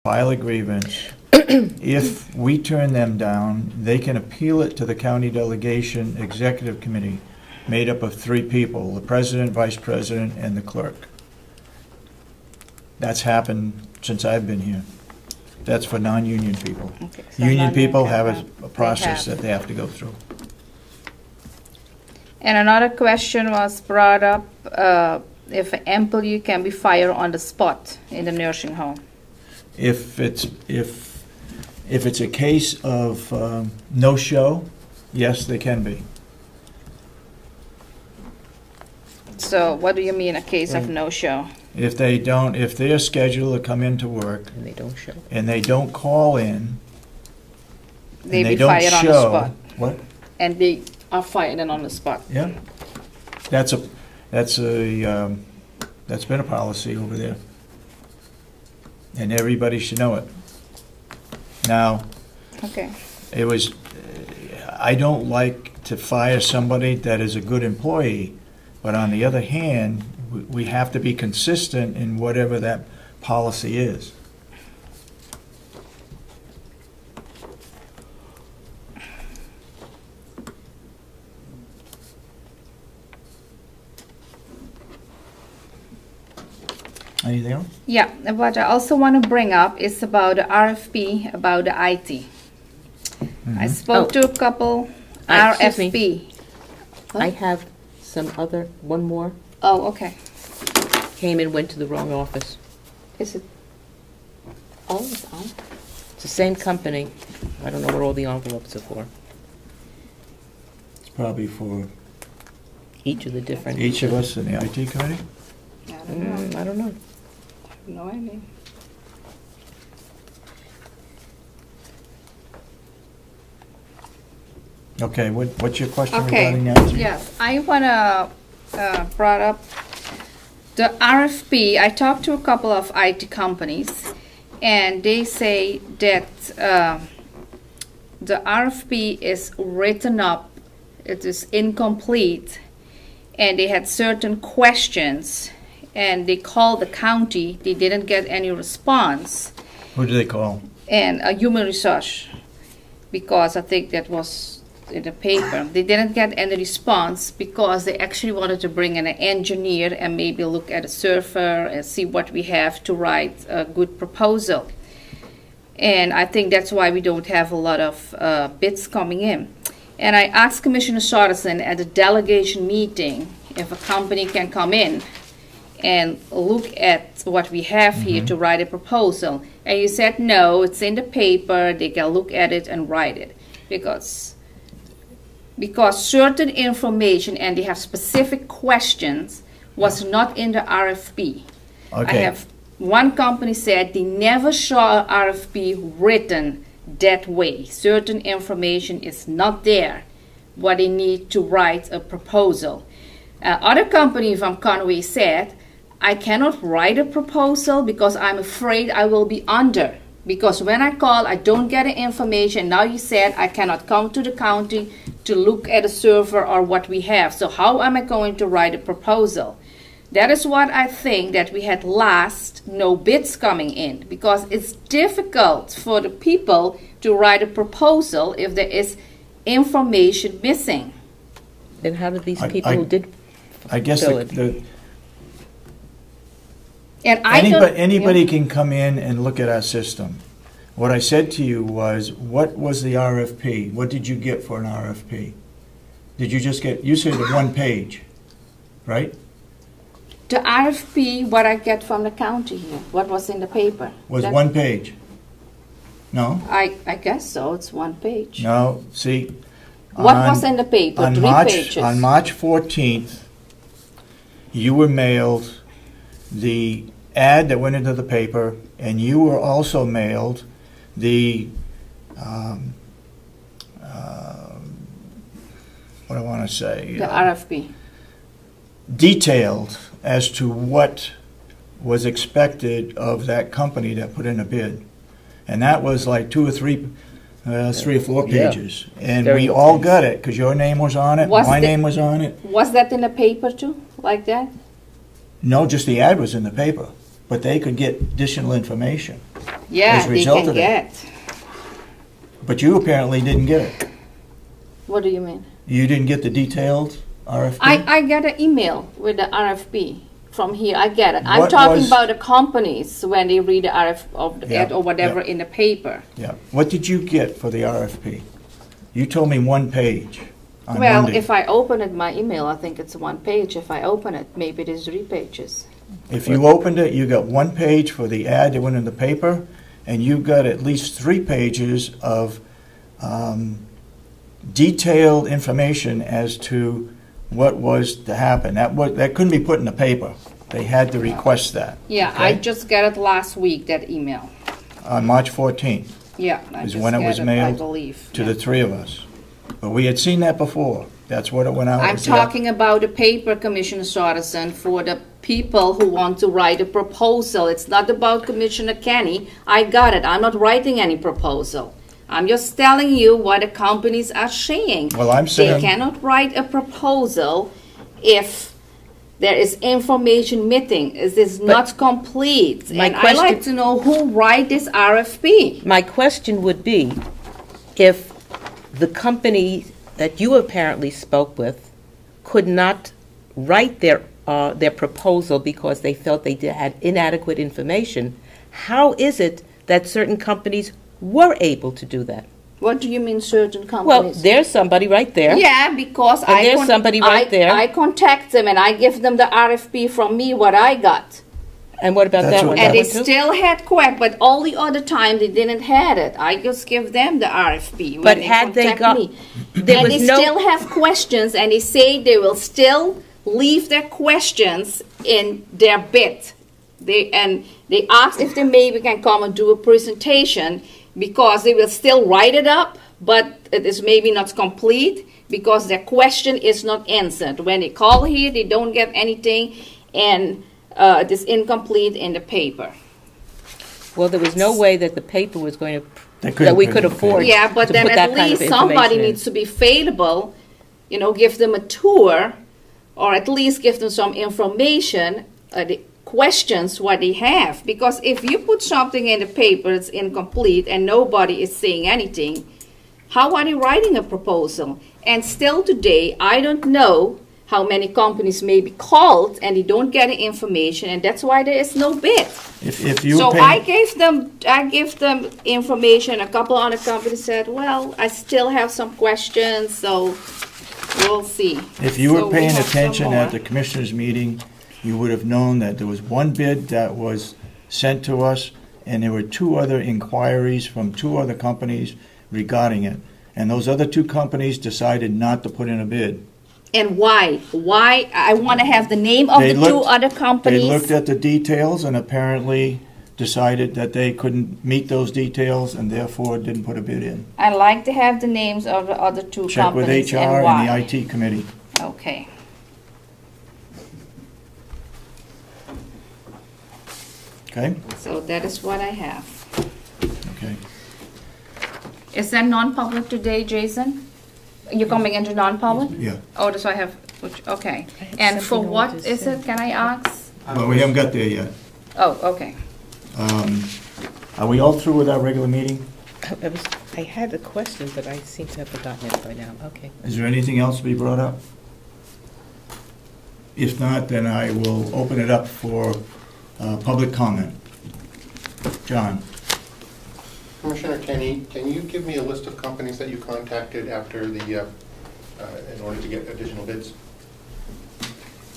file a grievance. If we turn them down, they can appeal it to the county delegation executive committee made up of 3 people, the president, vice president, and the clerk. That's happened since I've been here. That's for non-union people. Okay, so Union people have a process that they have to go through. And another question was brought up, if an employee can be fired on the spot in the nursing home. If it's a case of no-show, yes, they can be. So what do you mean a case of no-show? If they're scheduled to come into work And they don't show. and they don't call in, They and be they don't fired on the show, spot. what? And they are fired on the spot. Yeah, that's been a policy over there, and everybody should know it. Now, Okay. I don't like to fire somebody that is a good employee, but on the other hand, we have to be consistent in whatever that policy is. Anything else? Yeah, what I also want to bring up is about the RFP about the IT. I spoke to a couple Excuse RFP. I have one more. Oh, okay. Came and went to the wrong office. Is it? Oh, it's on. It's the same company. I don't know what all the envelopes are for. It's probably for Each of the different. each of us in the IT committee. I don't know. I don't know. No idea. Okay, what's your question Okay, regarding that? yes, I want to brought up the RFP. I talked to a couple of IT companies, and they say that the RFP is written up, it is incomplete, and they had certain questions, and they called the county, they didn't get any response, Who do they call? and a human resource, because I think that was in the paper. They didn't get any response because they actually wanted to bring in an engineer and maybe look at a server and see what we have to write a good proposal. And I think that's why we don't have a lot of bids coming in. And I asked Commissioner Sorensen at the delegation meeting if a company can come in and look at what we have here to write a proposal. And he said, no, it's in the paper, they can look at it and write it. Because certain information, and they have specific questions, was not in the RFP. I Okay. have one company said they never saw an RFP written that way. Certain information is not there, what they need to write a proposal. Other company from Conway said, I cannot write a proposal because I'm afraid I will be under. Because when I call, I don't get the information. Now you said I cannot come to the county to look at a server or what we have. So how am I going to write a proposal? That is what I think that we had last, no bids coming in. Because it's difficult for the people to write a proposal if there is information missing. Then how did these I- people I- who did I guess fill it? And I don't- anybody can come in and look at our system. What I said to you was, what was the RFP? What did you get for an RFP? Did you just get, you said the one page, right? The RFP, what I get from the county here, what was in the paper. Was That- one page? No? I guess so, it's one page. No, see. What on- was in the paper? on 3 March- pages. On March 14th, you were mailed the ad that went into the paper, and you were also mailed the, what do I want to say? The RFP. Detailed as to what was expected of that company that put in a bid. And that was like 3 or 4 Yeah. pages. And Very we all intense. got it, because your name was on it, Was my the- name was on it. Was that in the paper too, like that? No, just the ad was in the paper, but they could get additional information. Yeah, as a they result can of that. get. But you apparently didn't get it. What do you mean? You didn't get the detailed RFP? I get an email with the RFP from here. I get it. I'm What talking was- about the companies when they read the RF of the Yeah, ad or whatever yeah. in the paper. Yeah. What did you get for the RFP? You told me 1 page on Well, Monday. if I open it, my email, I think it's 1 page. If I open it, maybe it is 3 pages. If you opened it, you got 1 page for the ad that went in the paper, and you got at least 3 pages of detailed information as to what was to happen. That couldn't be put in the paper. They had to request that. Yeah, I Okay. just got it last week, that email. On March 14th Yeah, I is just when it got was I mailed believe. to yeah. the 3 of us. But we had seen that before. That's what it went out. I'm as the- talking about the paper, Commissioner Sorensen, for the people who want to write a proposal. It's not about Commissioner Kenny. I got it. I'm not writing any proposal. I'm just telling you what the companies are saying. Well, I'm saying- They cannot write a proposal if there is information missing. It is not complete. my And I like question- to know who write this RFP. My question would be, if the company that you apparently spoke with could not write their proposal because they felt they had inadequate information, how is it that certain companies were able to do that? What do you mean certain Well, companies? there's somebody right there. Yeah, because And there's somebody right there. I contact them and I give them the RFP from me, what I got. And what about That's that what- one? And That they one too? still had correct, but all the other time they didn't had it. I just give them the RFP when But had they contact got- me. there and was they no- still have questions, and they say they will still leave their questions in their bid. They ask if they maybe can come and do a presentation because they will still write it up, but it is maybe not complete because their question is not answered. When they call here, they don't get anything, and it is incomplete in the paper. Well, there was no way that the paper was going to, They couldn't that we put could it in the afford paper. Yeah, but to then put that at kind of least somebody information in. needs to be available, give them a tour, or at least give them some information, the questions what they have. Because if you put something in the paper it's incomplete and nobody is saying anything, how are they writing a proposal? And still today, I don't know how many companies may be called and they don't get the information, and that's why there is no bid. If you So pay- I gave them information. A couple other companies said, "Well, I still have some questions, so we'll see." If you were So we paying have some attention more. at the commissioners' meeting, you would have known that there was 1 bid that was sent to us, and there were 2 other inquiries from 2 other companies regarding it. And those other 2 companies decided not to put in a bid. And why? Why? I want to have the name of They the 2 looked- other They companies. looked at the details and apparently decided that they couldn't meet those details and therefore didn't put a bid in. I'd like to have the names of the other 2 Check with companies HR and and why. the IT committee. Okay. Okay? So that is what I have. Okay. Is that non-public today, Jason? You're coming into non-public? Yeah. Oh, so I have, okay. I have And for something I what want to is say. it, can I ask? Well, we haven't got there yet. Oh, okay. Are we all through with our regular meeting? I had a question, but I seem to have forgotten it by now. Okay. Is there anything else to be brought up? If not, then I will open it up for public comment. John? Commissioner Kenny, can you give me a list of companies that you contacted after the, in order to get additional bids?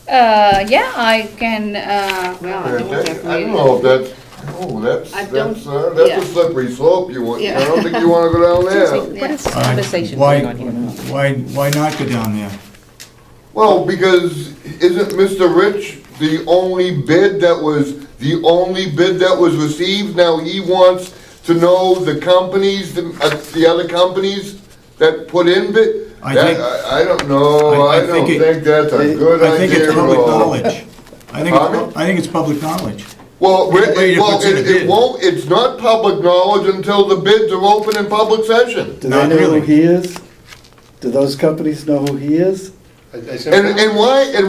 Yeah, I can, well, I don't have I don't really- know if that's, I don't- that's yeah. a slippery slope you want, Yeah. I don't think you wanna go down there. What is this All right, conversation why- going on here? Why not go down there? Well, because isn't Mr. Rich the only bid that was received? Now he wants to know the companies, the other companies that put in bid? I That- think- I don't know, I I don't think think that's a good idea I think it's at public all. knowledge. Pardon? I think it's public knowledge. Well, Anybody that puts in a it bid. won't, it's not public knowledge until the bids are open in public session. Do they Not know really. who he is? Do those companies know who he is? I simply- And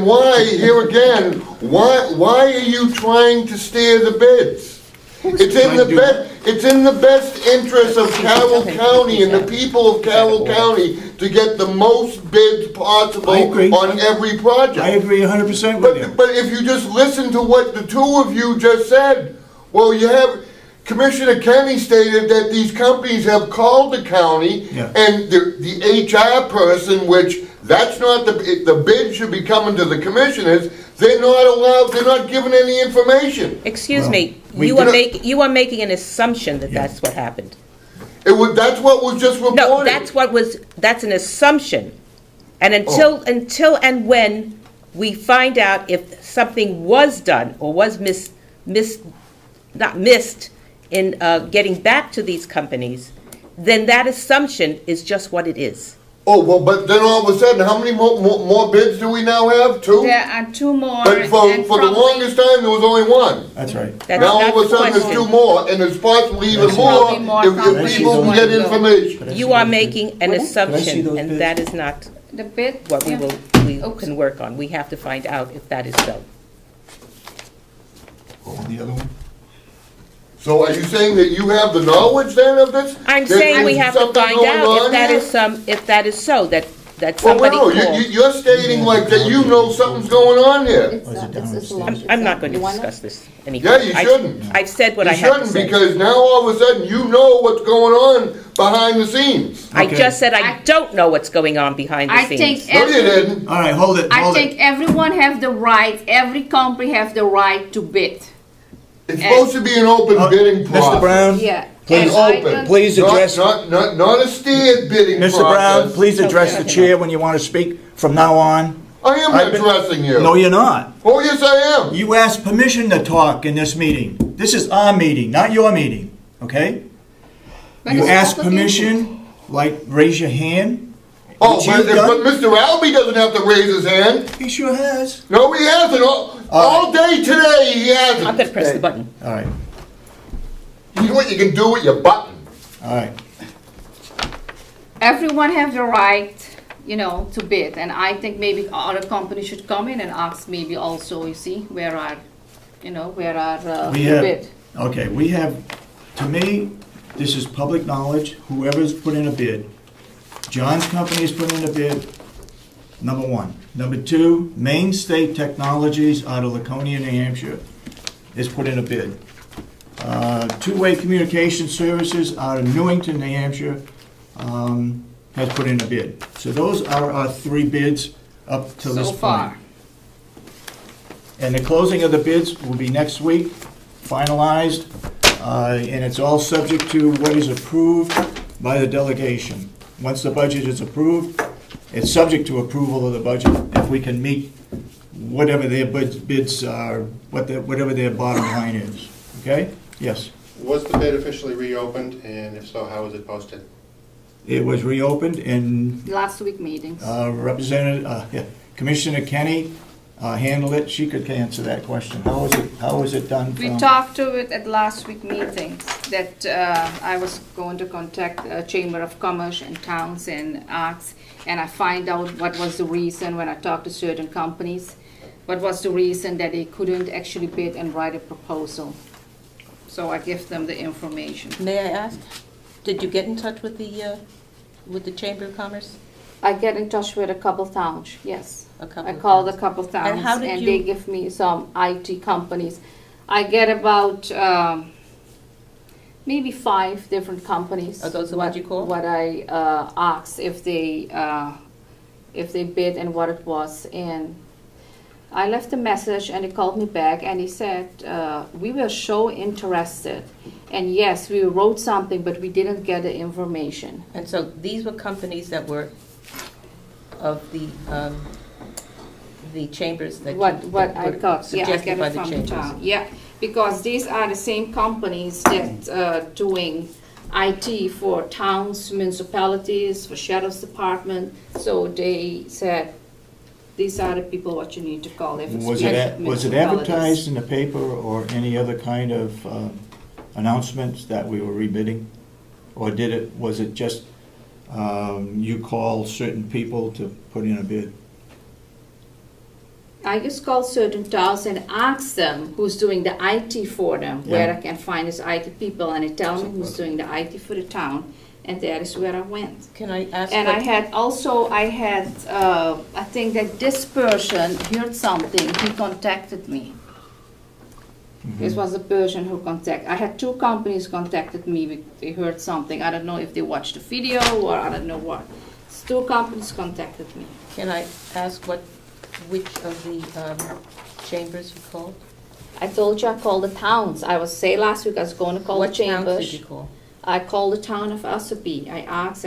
why, here again, why are you trying to steer the bids? It's in the best interest of Carroll County and the people of Carroll County to get the most bids possible I agree. on every project. I agree 100% with you. But if you just listen to what the two of you just said, well, you have, Commissioner Kenny stated that these companies have called the county, Yeah. and the HR person, which that's not the bid should be coming to the commissioners, they're not allowed, they're not given any information. Excuse Well, me, we you do- are making an assumption that Yeah. that's what happened. That's what was just reported. No, that's an assumption. And until and when we find out if something was done or was not missed in getting back to these companies, then that assumption is just what it is. Oh, well, but then all of a sudden, how many more bids do we now have? Two? There are two more. But for and the probably- longest time, there was only one. That's right. Now all of a sudden, there's two more, and there's possibly even more Probably more if companies people can want get to go. information. You are making an Could I see assumption, those and bids? that is not The bid. what we yeah. Oops. can work on. We have to find out if that is so. The other one? So are you saying that you have the knowledge then of this? I'm That saying we there's have to something find going out on if that is so, that Well, somebody no, called. you're stating like that you know something's going on here. Or is it down the stairs? I'm not going to discuss this any Yeah, further. you shouldn't. I've said what You I have to shouldn't, say. because now all of a sudden you know what's going on behind the scenes. I Okay. just said I don't know what's going on behind the I scenes. think No, you didn't. All right, hold it, I hold think it. everyone have the right, every company have the right to bid. It's supposed to be an open bidding process. Mr. Brown, Yeah. Please. And I Open. don't- please address, Not a steered bidding process. Mr. Brown, please address the chair when you want to speak from now on. I am I've been- addressing you. No, you're not. Oh, yes, I am. You asked permission to talk in this meeting. This is our meeting, not your meeting, okay? But You it's asked public permission, like raise your hand. Oh, which but you've done. Mr. Albee doesn't have to raise his hand. He sure has. No, he hasn't. All day today, he I'm hasn't. going to press the button. All right, You know what you can do with your button? all right. Everyone have the right, to bid, and I think maybe other companies should come in and ask maybe also, you see, where are We the have, bid. okay, we have, to me, this is public knowledge, whoever's put in a bid. John's company has put in a bid, number one. Number two, Maine State Technologies out of Laconia, New Hampshire, has put in a bid. Two-Way Communication Services out of Newington, New Hampshire, has put in a bid. So those are our three bids up to this So point. far. And the closing of the bids will be next week, finalized, and it's all subject to what is approved by the delegation. Once the budget is approved, it's subject to approval of the budget if we can meet whatever their bids are, whatever their bottom line is. Okay? Yes. Was the bid officially reopened, and if so, how was it posted? It was reopened and Last week meetings. Commissioner Kenny handled it. She could answer that question. How was it done? We from- talked to it at last week meetings, that I was going to contact Chamber of Commerce and Towns and Arts, and I find out what was the reason when I talked to certain companies, what was the reason that they couldn't actually bid and write a proposal. So I give them the information. May I ask, did you get in touch with the Chamber of Commerce? I get in touch with a couple towns, yes. A couple I of called a towns. couple towns, And how did and you- they give me some IT companies. I get about maybe 5 different companies. Are those the ones you called? What I asked if they bid and what it was, and I left a message and he called me back and he said, we were so interested, and yes, we wrote something, but we didn't get the information. And so these were companies that were of the chambers that What that I were got, yeah, I suggested get by it the from the chambers. town, yeah, because these are the same companies that doing IT for towns, municipalities, for sheriff's department, so they said, these are the people what you need to call if it's Was it municipalities. advertised in the paper or any other kind of announcements that we were rebidding? Or was it just you call certain people to put in a bid? I just call certain towns and ask them who's doing the IT for them, where Yeah. I can find these IT people, and they tell me who's doing the IT for the town, and that is where I went. Can I ask? And what- I think that this person heard something, he contacted me. This was the person who contacted, I had two companies contacted me, they heard something, I don't know if they watched the video or I don't know what. Two companies contacted me. Can I ask which of the chambers you called? I told you I called the towns, I was say last week I was going to call the What towns chambers. did you call? I called the town of Ossipee. I asked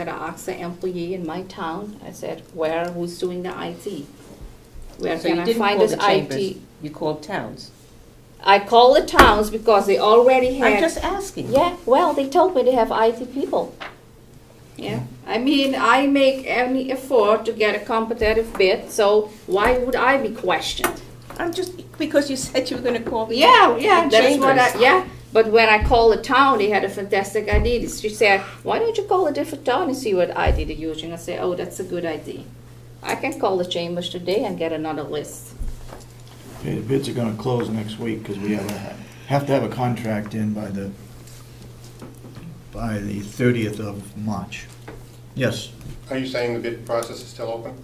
the employee in my town, I said, who's doing the IT? Where So can you I didn't find call this the chambers, IT? you called towns. I called the towns because they already had. I'm just asking. Yeah, well, they told me they have IT people. Yeah, I mean, I make any effort to get a competitive bid, so why would I be questioned? I'm just, because you said you were going to call the Yeah, the that's what chambers. yeah. But when I called the town, they had a fantastic idea. She said, why don't you call a different town and see what ID they're using? I said, oh, that's a good idea. I can call the chambers today and get another list. Okay, the bids are gonna close next week, because we have to have a contract in by the 30th of March. Yes, Are you saying the bid process is still open?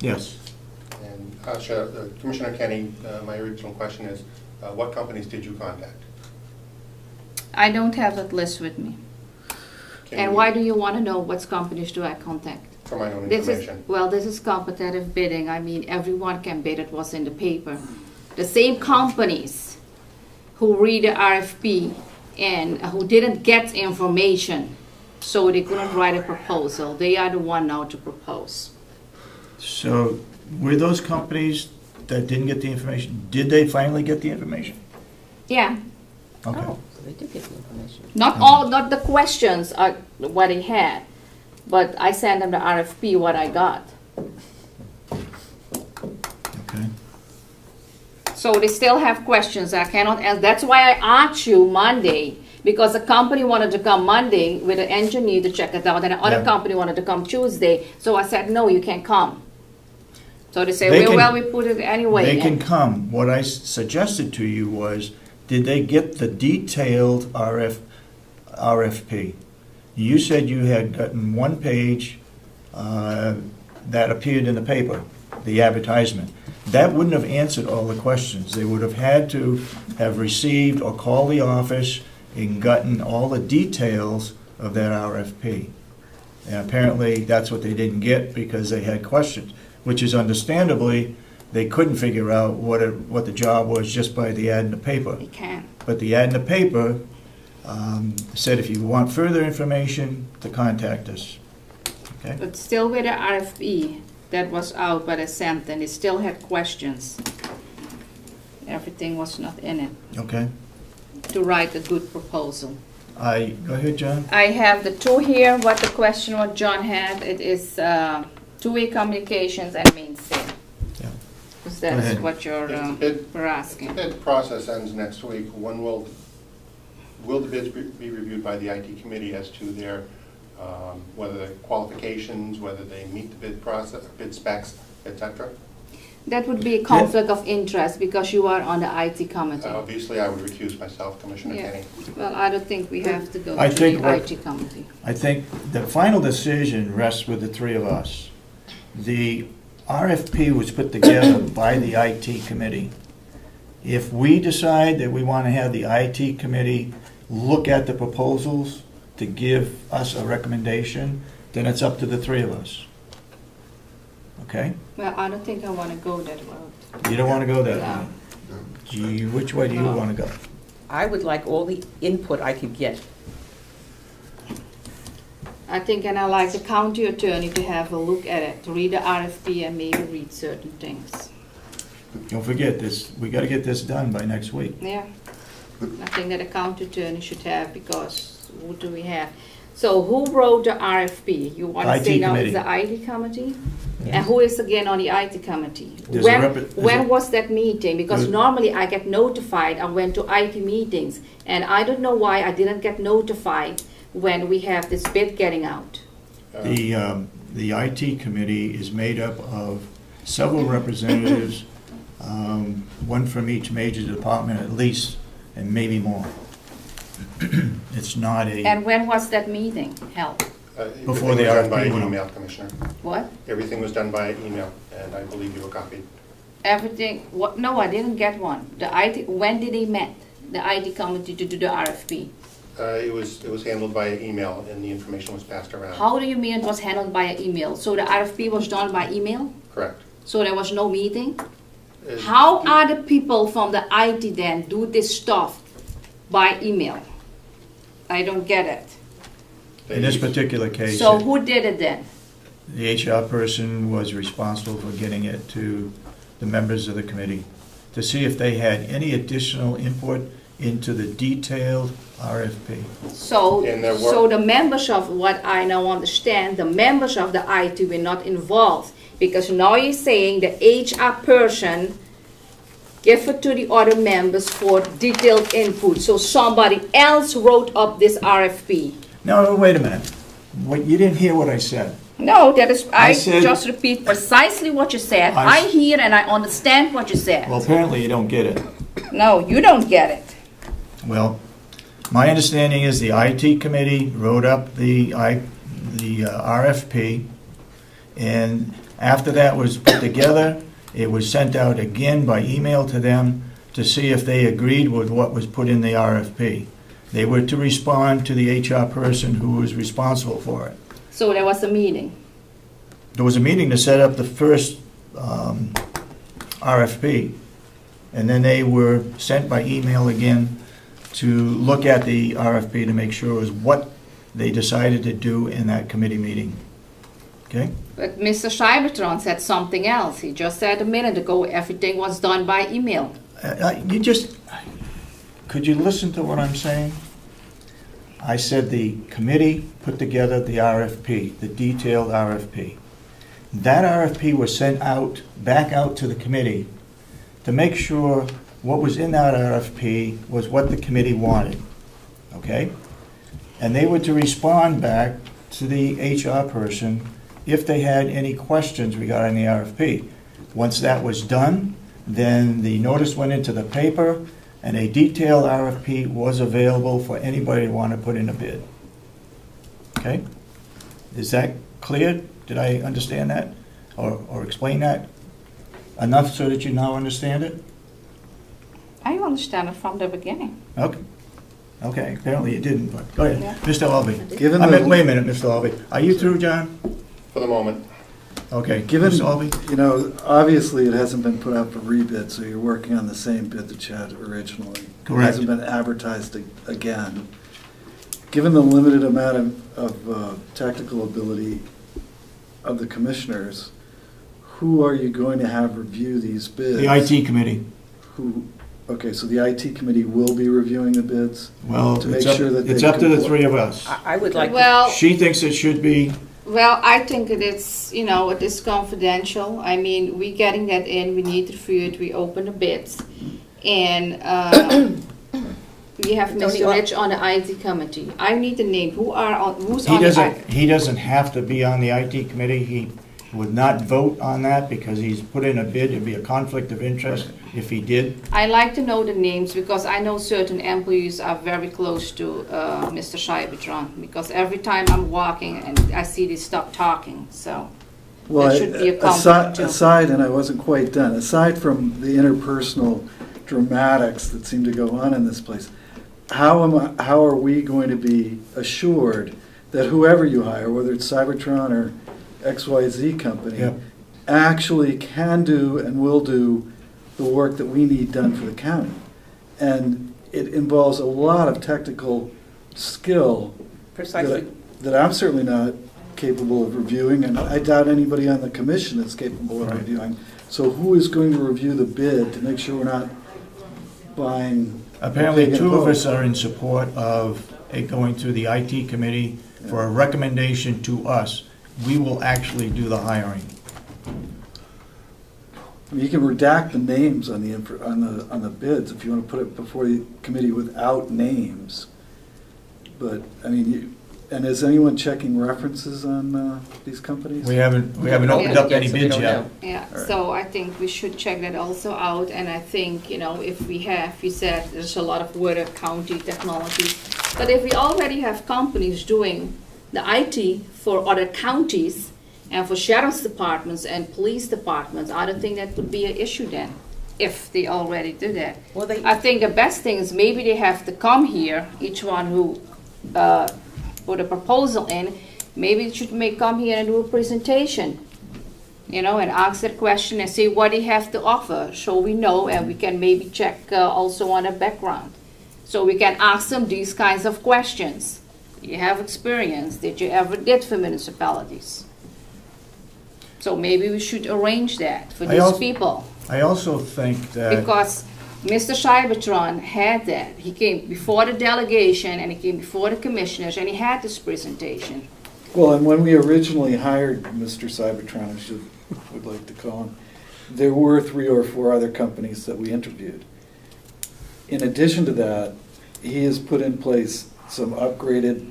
yes. And Commissioner Kenny, my original question is, what companies did you contact? I don't have that list with me. And why do you want to know what companies do I contact? For my own This information. this is competitive bidding. I mean, everyone can bid. It was in the paper. The same companies who read the RFP and who didn't get information, so they couldn't write a proposal, they are the one now to propose. So, were those companies that didn't get the information, did they finally get the information? Yeah, Okay. Oh, so they did get the information. not the questions are what they had, but I sent them the RFP what I got. Okay. So they still have questions I cannot ask. That's why I asked you Monday, because the company wanted to come Monday with an engineer to check it out, and the other Yeah. company wanted to come Tuesday. So I said, no, you can't come. So they say, They well, can- we put it anyway. They can come. What I suggested to you was, did they get the detailed RFP? You said you had gotten one page that appeared in the paper, the advertisement. That wouldn't have answered all the questions. They would have had to have received or called the office and gotten all the details of that RFP. And apparently, that's what they didn't get because they had questions, which is understandably, they couldn't figure out what the job was just by the ad in the paper. They can. But the ad in the paper said if you want further information, to contact us. Okay? But still with the RFP that was out by the sent, and they still had questions. Everything was not in it Okay. to write a good proposal. Go ahead, John. I have the two here, what the question what John had, it is two-way communications and main sale. Yeah. Because Go that's ahead. what you're were The asking. bid process ends next week. When will the bids be reviewed by the IT committee as to their, whether the qualifications, whether they meet the bid process, bid specs, etc.? That would be a conflict of interest because you are on the IT committee. Obviously, I would recuse myself, Commissioner Yeah. Kenny. Well, I don't think we have to go I to think the what- IT committee. I think the final decision rests with the three of us. The RFP was put together by the IT committee. If we decide that we want to have the IT committee look at the proposals to give us a recommendation, then it's up to the three of us. Okay? Well, I don't think I want to go that road. You don't want to go that No. way. Which way do you want to go? I would like all the input I could get. I think, and I like the county attorney to have a look at it, to read the RFP and maybe read certain things. Don't forget this, we got to get this done by next week. Yeah, I think that the county attorney should have, because what do we have? So who wrote the RFP? You want to IT say now committee. it's the IT committee? And who is again on the IT committee? There's a When was that meeting? Because There's- normally I get notified, I went to IT meetings, and I don't know why I didn't get notified when we have this bid getting out. The IT committee is made up of several representatives one from each major department at least, and maybe more. It's not a, And when was that meeting held? Before the Everything was done by RFP went email, Commissioner. What? Everything was done by email, and I believe you were copied. Everything, what, no, I didn't get one. The IT, when did they met, the IT committee to do the RFP? It was handled by email, and the information was passed around. How do you mean it was handled by email? So the RFP was done by email? Correct. So there was no meeting? Uh, How are the people from the IT then do this stuff by email? I don't get it. in this particular case, So who did it then? the HR person was responsible for getting it to the members of the committee to see if they had any additional input into the detailed RFP. So, And there were- so the members of, what I now understand, the members of the IT were not involved, because now you're saying the HR person give it to the other members for detailed input, so somebody else wrote up this RFP. No, wait a minute. What, you didn't hear what I said. No, that is, I said- just repeat precisely what you said. I hear and I understand what you said. Well, apparently you don't get it. No, you don't get it. Well, my understanding is the IT committee wrote up the RFP, and after that was put together, it was sent out again by email to them to see if they agreed with what was put in the RFP. They were to respond to the HR person who was responsible for it. So there was a meeting. There was a meeting to set up the first RFP, and then they were sent by email again to look at the RFP to make sure it was what they decided to do in that committee meeting. Okay? But Mr. Scheibertron said something else. He just said a minute ago everything was done by email. Could you listen to what I'm saying? I said the committee put together the RFP, the detailed RFP. That RFP was sent out, back out to the committee to make sure what was in that RFP was what the committee wanted, okay? And they were to respond back to the HR person if they had any questions regarding the RFP. Once that was done, then the notice went into the paper, and a detailed RFP was available for anybody to want to put in a bid. Okay? Is that clear? Did I understand that or explain that enough so that you now understand it? I understand it from the beginning. Okay. Okay, apparently you didn't, but go ahead. Yeah. Mr. Albee. Given Wait a minute, Mr. Albee. Are you through, John? For the moment. Okay, Given, Mr. Albee? you know, obviously it hasn't been put out for rebid, so you're working on the same bid that you had originally. Correct. It hasn't been advertised again. Given the limited amount of technical ability of the commissioners, who are you going to have review these bids? The IT committee. Okay, so the IT committee will be reviewing the bids? Well, To make it's up, sure that it's they up to the comply. three of us. I would like to Well, She thinks it should be, well, I think it is, you know, it is confidential. I mean, we getting that in, we need to review it, we open the bids. And we have Tony, Mr. Rich on the IT committee. I need to name who's on the he doesn't have to be on the IT committee. He would not vote on that because he's put in a bid. It'd be a conflict of interest if he did. I like to know the names because I know certain employees are very close to Mr. Scheibertron, because every time I'm walking and I see they stop talking, so Well, that should be a conflict too. aside, and I wasn't quite done, aside from the interpersonal dramatics that seem to go on in this place, how are we going to be assured that whoever you hire, whether it's Cybertron or XYZ company, Yep. actually can do and will do the work that we need done for the county? And it involves a lot of technical skill precisely. that I'm certainly not capable of reviewing, and I doubt anybody on the commission is capable of Right. reviewing. So who is going to review the bid to make sure we're not buying? Apparently, pig in two of a us pod? are in support of it going to the IT committee for a recommendation to us. We will actually do the hiring. I mean, you can redact the names on the bids if you want to put it before the committee without names. But, I mean, And is anyone checking references on these companies? We haven't opened up any bids yet. Yeah, All right. so I think we should check that also out, and I think, if we have, you said there's a lot of Warder County technology, but if we already have companies doing the IT for other counties and for sheriff's departments and police departments, I don't think that would be an issue then, if they already do that. Well, I think the best thing is maybe they have to come here, each one who put a proposal in, maybe it should come here and do a presentation, and ask that question and say what they have to offer, so we know, and we can maybe check also on a background. So we can ask them these kinds of questions. You have experience, did you ever did for municipalities? So maybe we should arrange that for these people. I also think that... Because Mr. Cybertron had that. He came before the delegation and he came before the commissioners and he had this presentation. Well, and when we originally hired Mr. Cybertron, I would like to call him, there were 3 or 4 other companies that we interviewed. In addition to that, he has put in place some upgraded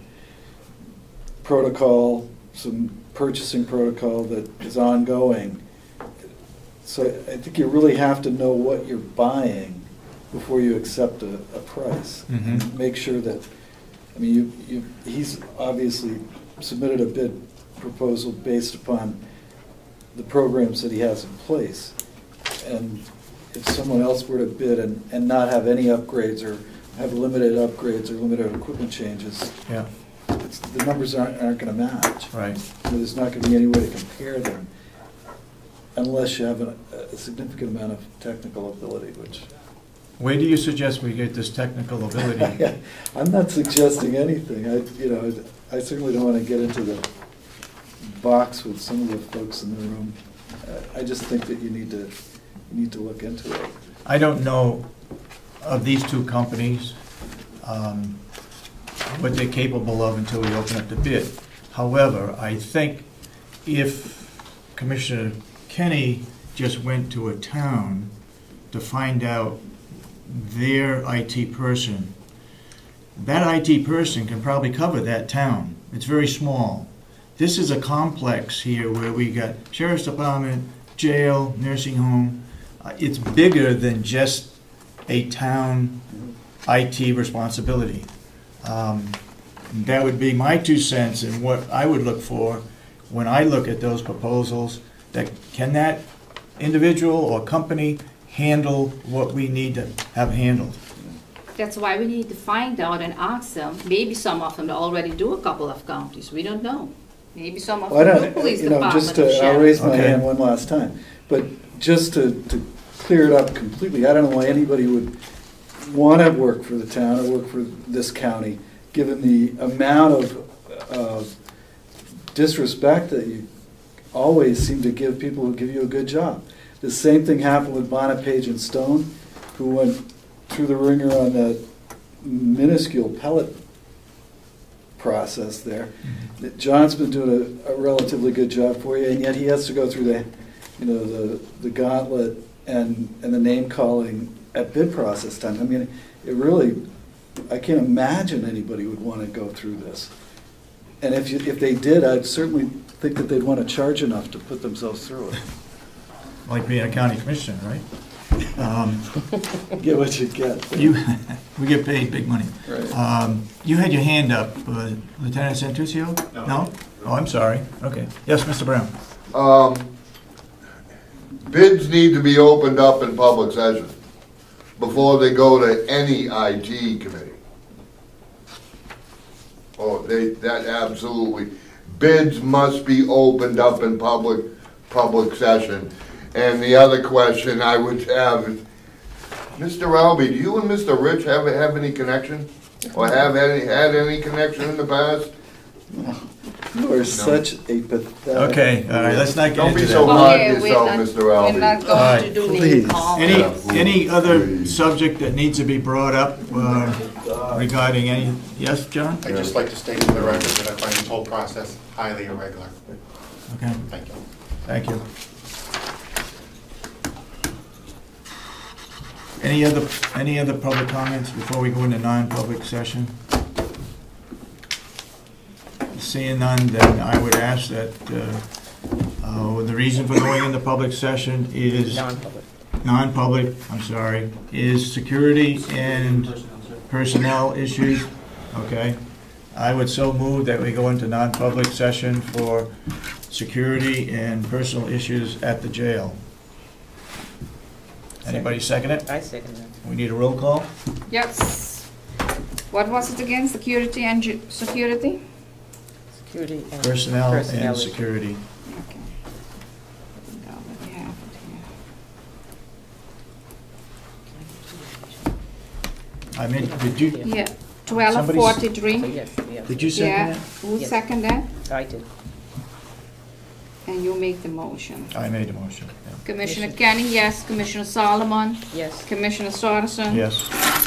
protocol, some purchasing protocol that is ongoing. So I think you really have to know what you're buying before you accept a price. Mhm. Make sure that, he's obviously submitted a bid proposal based upon the programs that he has in place. And if someone else were to bid and not have any upgrades or have limited upgrades or limited equipment changes, Yeah, the numbers aren't going to match. right. There's not going to be any way to compare them unless you have a significant amount of technical ability, which... Where do you suggest we get this technical ability? I'm not suggesting anything. I certainly don't want to get into the box with some of the folks in the room. I just think that you need to look into it. I don't know of these 2 companies, what they're capable of until we open up the bid. However, I think if Commissioner Kenny just went to a town to find out their IT person, that IT person can probably cover that town. It's very small. This is a complex here where we got sheriff's department, jail, nursing home. It's bigger than just a town IT responsibility. That would be my 2 cents in what I would look for when I look at those proposals. That can that individual or company handle what we need to have handled? That's why we need to find out and ask them. Maybe some of them already do a couple of counties. We don't know. Maybe some of them do police department. I'll raise my Okay. hand one last time. But just to clear it up completely, I don't know why anybody would want to work for the town or work for this county, given the amount of disrespect that you always seem to give people who give you a good job. The same thing happened with Bonnet, Page, and Stone, who went through the ringer on that minuscule pellet process there. John's been doing a relatively good job for you, and yet he has to go through the gauntlet and the name calling at bid process time. I mean, it really, I can't imagine anybody would want to go through this. And if they did, I'd certainly think that they'd want to charge enough to put themselves through it. Like being a county commissioner, right? Get what you get. We get paid big money. Right. You had your hand up, Lieutenant Santuccio? No? Oh, I'm sorry. Okay. Yes, Mr. Brown. Bids need to be opened up in public session before they go to any IT committee. Oh, that absolutely. Bids must be opened up in public session. And the other question I would have is, Mr. Albee, do you and Mr. Rich have any connection? Or had any connection in the past? You are such a pathetic... Okay, all right, let's not get Don't into be that. so hard on we're yourself, not- Mr. Albee. We're not All right. going to do Please. name call. Any other Please. subject that needs to be brought up regarding any, yes, John? I'd just like to state for the record that I find this whole process highly irregular. Okay, Thank you. thank you. Any other public comments before we go into non-public session? Seeing none, then I would ask that the reason for going into public session is Non-public. non-public, I'm sorry, is security and personnel issues. Okay. I would so move that we go into non-public session for security and personal issues at the jail. Anybody second it? I second that. We need a roll call? Yes. What was it again? Security and security? Security and Personnel and issues. security. Okay. Now that we have it I mean, did you, here. Yeah, Somebody's- 1243. So yes, yes. did you second Yeah, it? who Yes. second that? I did. And you make the motion. I made the motion. Yeah. Commissioner Kenny, yes. Commissioner Solomon? Yes. Commissioner Sorensen? Yes.